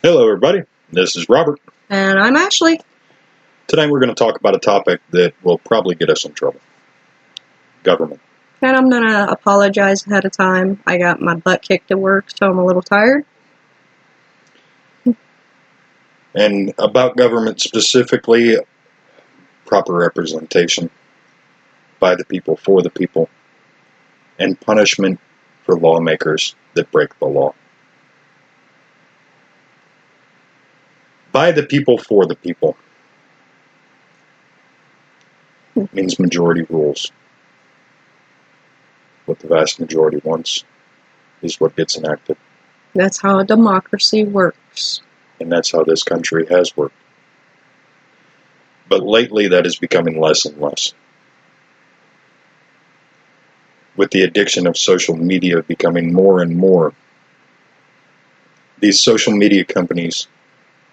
Hello everybody, this is Robert. And I'm Ashley. Today we're going to talk about a topic that will probably get us in trouble. Government. And I'm going to apologize ahead of time. I got my butt kicked at work, so I'm a little tired. And about government specifically, proper representation by the people, for the people, and punishment for lawmakers that break the law. By the people, for the people. Means majority rules. What the vast majority wants is what gets enacted. That's how a democracy works. And that's how this country has worked. But lately that is becoming less and less. With the addiction of social media becoming more and more, these social media companies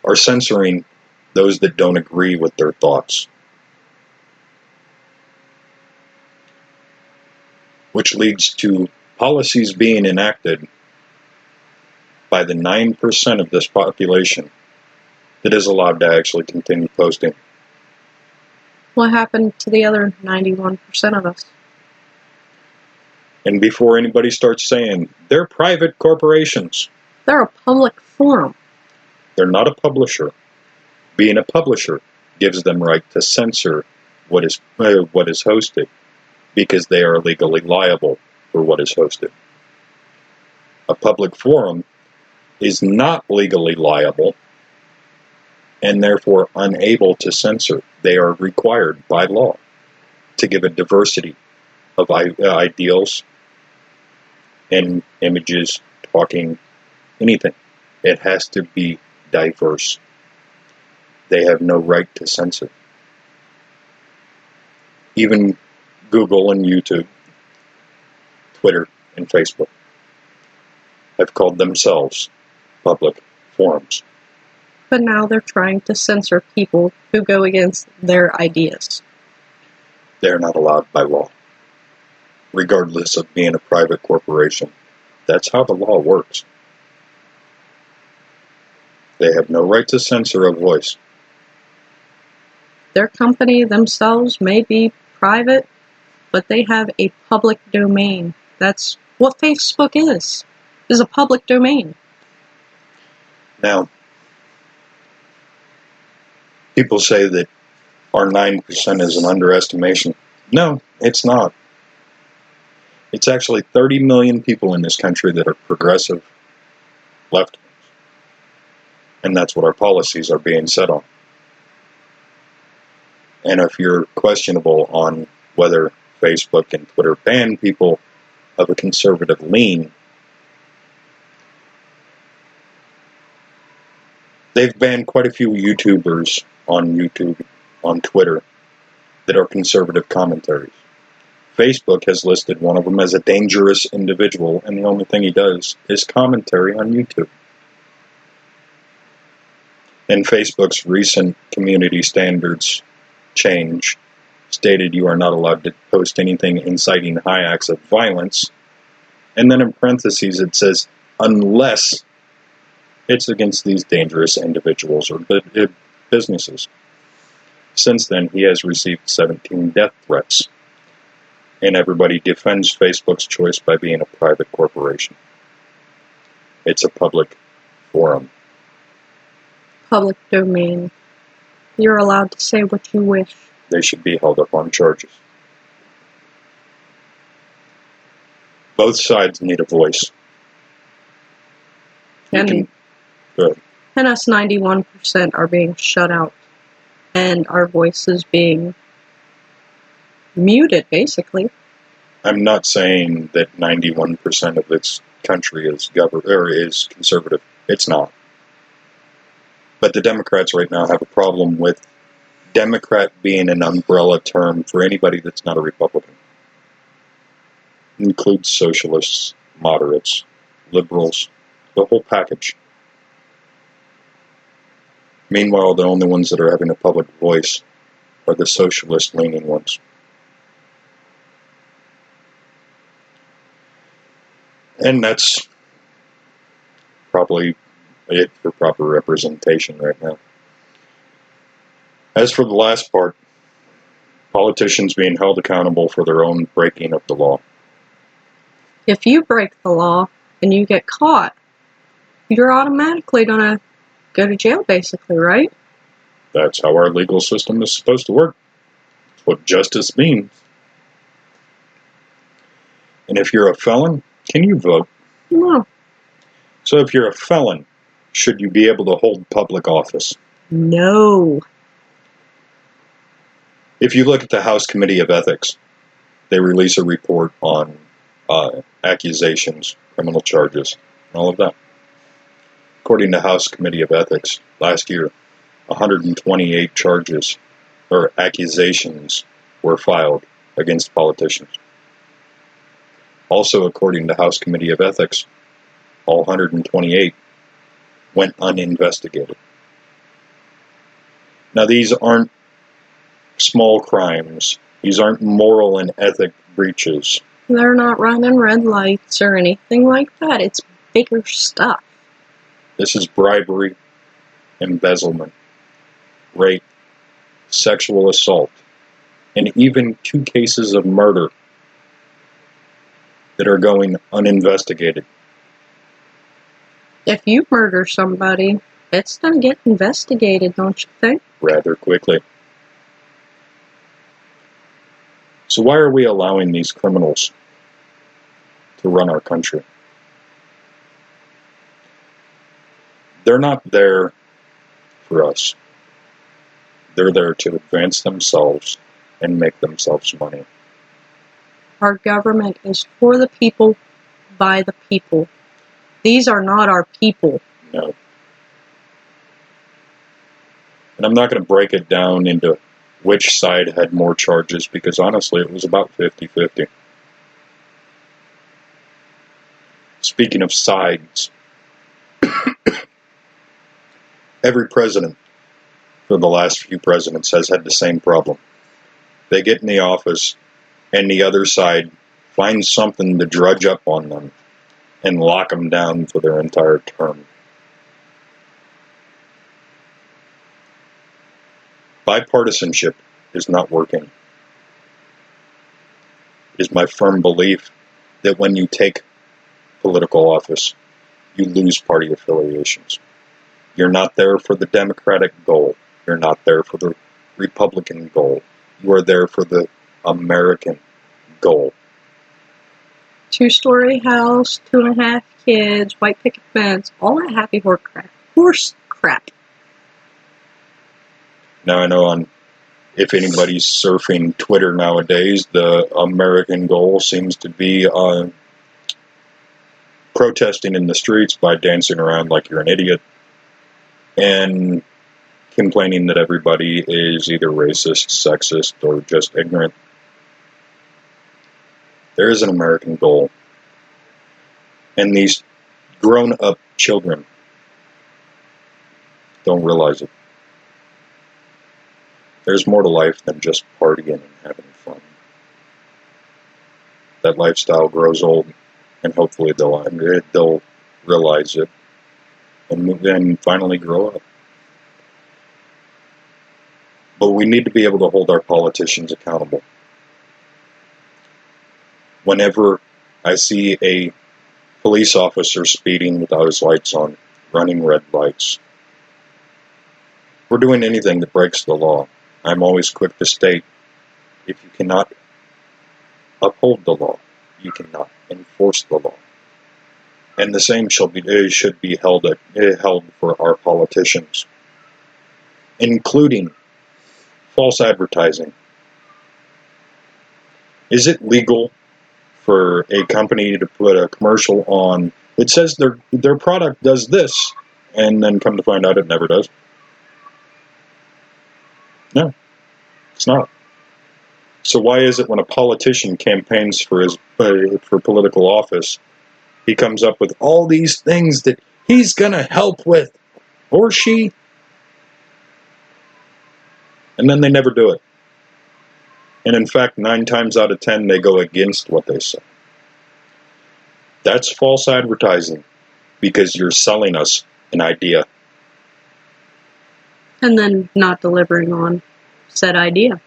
are censoring those that don't agree with their thoughts. Which leads to policies being enacted by the 9% of this population that is allowed to actually continue posting. What happened to the other 91% of us? And before anybody starts saying, they're private corporations. They're a public forum. They're not a publisher. Being a publisher gives them right to censor what is hosted, because they are legally liable for what is hosted. A public forum is not legally liable and therefore unable to censor. They are required by law to give a diversity of ideals and images, talking, anything. It has to be diverse. They have no right to censor. Even Google and YouTube, Twitter and Facebook have called themselves public forums. But now they're trying to censor people who go against their ideas. They're not allowed by law, regardless of being a private corporation. That's how the law works. They have no right to censor a voice. Their company themselves may be private, but they have a public domain. That's what Facebook is a public domain. Now, people say that our 9% is an underestimation. No, it's not. It's actually 30 million people in this country that are progressive left. And that's what our policies are being set on. And if you're questionable on whether Facebook and Twitter ban people of a conservative lean, they've banned quite a few YouTubers on YouTube, on Twitter, that are conservative commentaries. Facebook has listed one of them as a dangerous individual, and the only thing he does is commentary on YouTube. And Facebook's recent community standards change stated you are not allowed to post anything inciting high acts of violence. And then in parentheses it says, unless it's against these dangerous individuals or businesses. Since then, he has received 17 death threats. And everybody defends Facebook's choice by being a private corporation. It's a public forum. Public domain. You're allowed to say what you wish. They should be held up on charges. Both sides need a voice. And us 91% are being shut out. And our voices being muted, basically. I'm not saying that 91% of this country is conservative. It's not. But the Democrats right now have a problem with Democrat being an umbrella term for anybody that's not a Republican. It includes socialists, moderates, liberals, the whole package. Meanwhile, the only ones that are having a public voice are the socialist-leaning ones. And that's probably for proper representation right now. As for the last part, politicians being held accountable for their own breaking of the law. If you break the law and you get caught, you're automatically going to go to jail, basically, right? That's how our legal system is supposed to work. It's what justice means. And if you're a felon, can you vote? No. So if you're a felon, should you be able to hold public office? No. If you look at the House Committee of Ethics, they release a report on accusations, criminal charges, and all of that. According to House Committee of Ethics, last year, 128 charges or accusations were filed against politicians. Also, according to House Committee of Ethics, all 128 went uninvestigated. Now, these aren't small crimes. These aren't moral and ethic breaches. They're not running red lights or anything like that. It's bigger stuff. This is bribery, embezzlement, rape, sexual assault, and even 2 cases of murder that are going uninvestigated. If you murder somebody, it's going to get investigated, don't you think? Rather quickly. So why are we allowing these criminals to run our country? They're not there for us. They're there to advance themselves and make themselves money. Our government is for the people, by the people. These are not our people. No. And I'm not going to break it down into which side had more charges, because honestly it was about 50-50. Speaking of sides, every president for the last few presidents has had the same problem. They get in the office and the other side finds something to drudge up on them and lock them down for their entire term. Bipartisanship is not working. It is my firm belief that when you take political office, you lose party affiliations. You're not there for the Democratic goal. You're not there for the Republican goal. You are there for the American goal. 2-story house, 2.5 kids, white picket fence, all that happy horse crap. Now I know if anybody's surfing Twitter nowadays, the American goal seems to be protesting in the streets by dancing around like you're an idiot and complaining that everybody is either racist, sexist, or just ignorant. There is an American goal. And these grown-up children don't realize it. There's more to life than just partying and having fun. That lifestyle grows old, and hopefully they'll realize it and then finally grow up. But we need to be able to hold our politicians accountable. Whenever I see a police officer speeding without his lights on, running red lights, or doing anything that breaks the law, I'm always quick to state, if you cannot uphold the law, you cannot enforce the law. And the same should be held for our politicians, including false advertising. Is it legal for a company to put a commercial on that says their product does this, and then come to find out it never does? No, it's not. So why is it when a politician campaigns for political office, he comes up with all these things that he's going to help with, or she, and then they never do it? And in fact, 9 times out of 10, they go against what they say. That's false advertising, because you're selling us an idea. And then not delivering on said idea.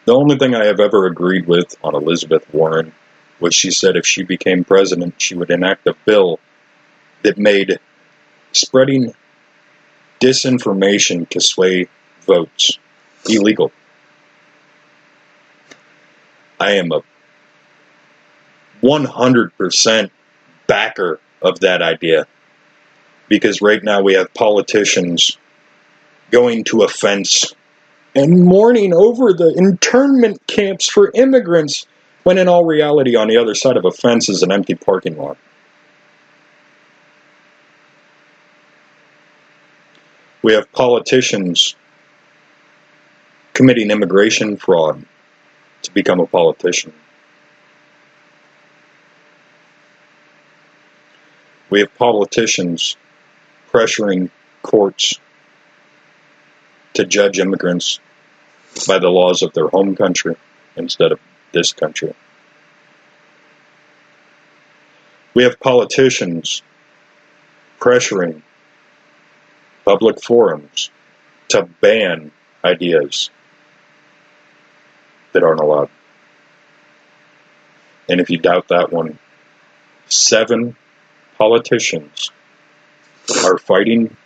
The only thing I have ever agreed with on Elizabeth Warren was she said if she became president, she would enact a bill that made spreading disinformation to sway votes illegal. I am a 100% backer of that idea, because right now we have politicians going to a fence and mourning over the internment camps for immigrants, when in all reality on the other side of a fence is an empty parking lot. We have politicians committing immigration fraud to become a politician. We have politicians pressuring courts to judge immigrants by the laws of their home country instead of this country. We have politicians pressuring public forums to ban ideas that aren't allowed. And if you doubt that one, 7 politicians are fighting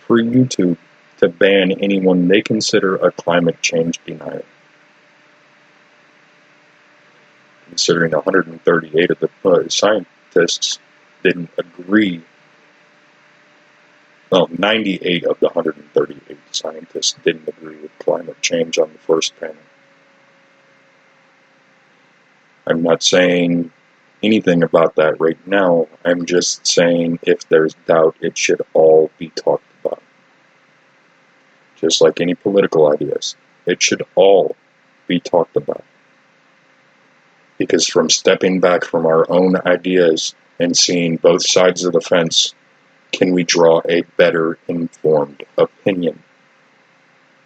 for YouTube to ban anyone they consider a climate change denier. Considering 138 of the scientists didn't agree, well, 98 of the 138 scientists didn't agree with climate change on the first panel. I'm not saying anything about that right now. I'm just saying if there's doubt, it should all be talked about. Just like any political ideas, it should all be talked about. Because from stepping back from our own ideas and seeing both sides of the fence, can we draw a better informed opinion?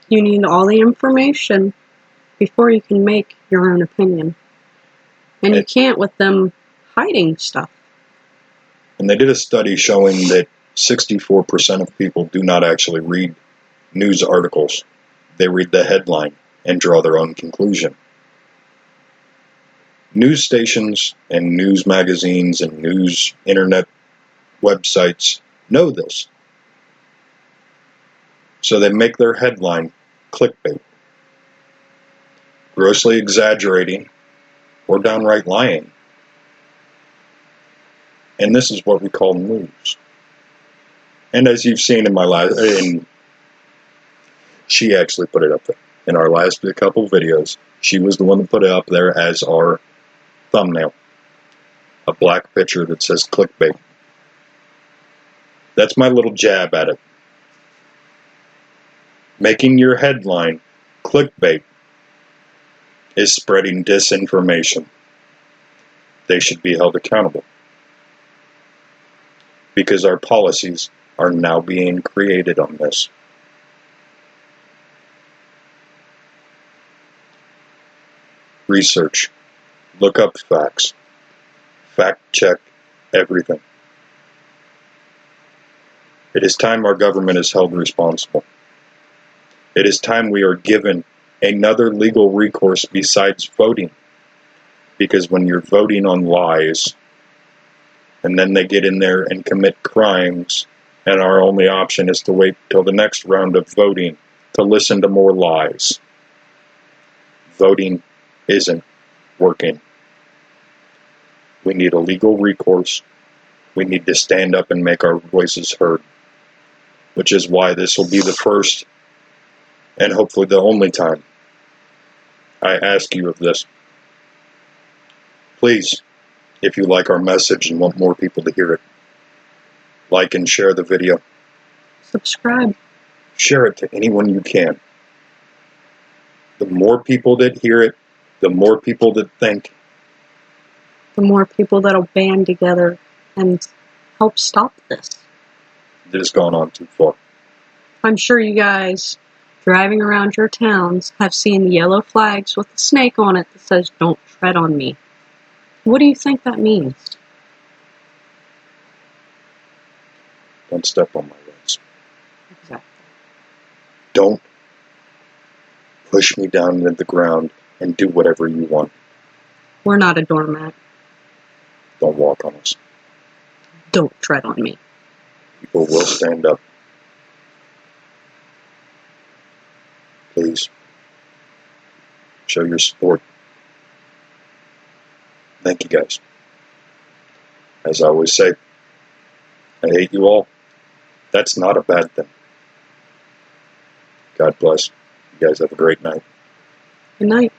You need all the information before you can make your own opinion. And you can't with them hiding stuff. And they did a study showing that 64% of people do not actually read news articles. They read the headline and draw their own conclusion. News stations and news magazines and news internet websites know this. So they make their headline clickbait, grossly exaggerating or downright lying. And this is what we call news. And as you've seen in my last, she actually put it up there. In our last couple videos, she was the one that put it up there as our thumbnail. A black picture that says clickbait. That's my little jab at it. Making your headline clickbait is spreading disinformation. They should be held accountable. Because our policies are now being created on this. Research. Look up facts. Fact check everything. It is time our government is held responsible. It is time we are given another legal recourse besides voting. Because when you're voting on lies, and then they get in there and commit crimes, and our only option is to wait till the next round of voting to listen to more lies. Voting isn't working. We need a legal recourse. We need to stand up and make our voices heard. Which is why this will be the first, and hopefully the only time, I ask you of this. Please, if you like our message and want more people to hear it, like and share the video. Subscribe. Share it to anyone you can. The more people that hear it, the more people that think. The more people that'll band together and help stop this. It has gone on too far. I'm sure you guys driving around your towns have seen the yellow flags with the snake on it that says, "Don't tread on me." What do you think that means? Don't step on my rights. Exactly. Don't push me down into the ground and do whatever you want. We're not a doormat. Don't walk on us. Don't tread on me. People will stand up. Please. Show your support. Thank you, guys. As I always say, I hate you all. That's not a bad thing. God bless. You guys have a great night. Good night.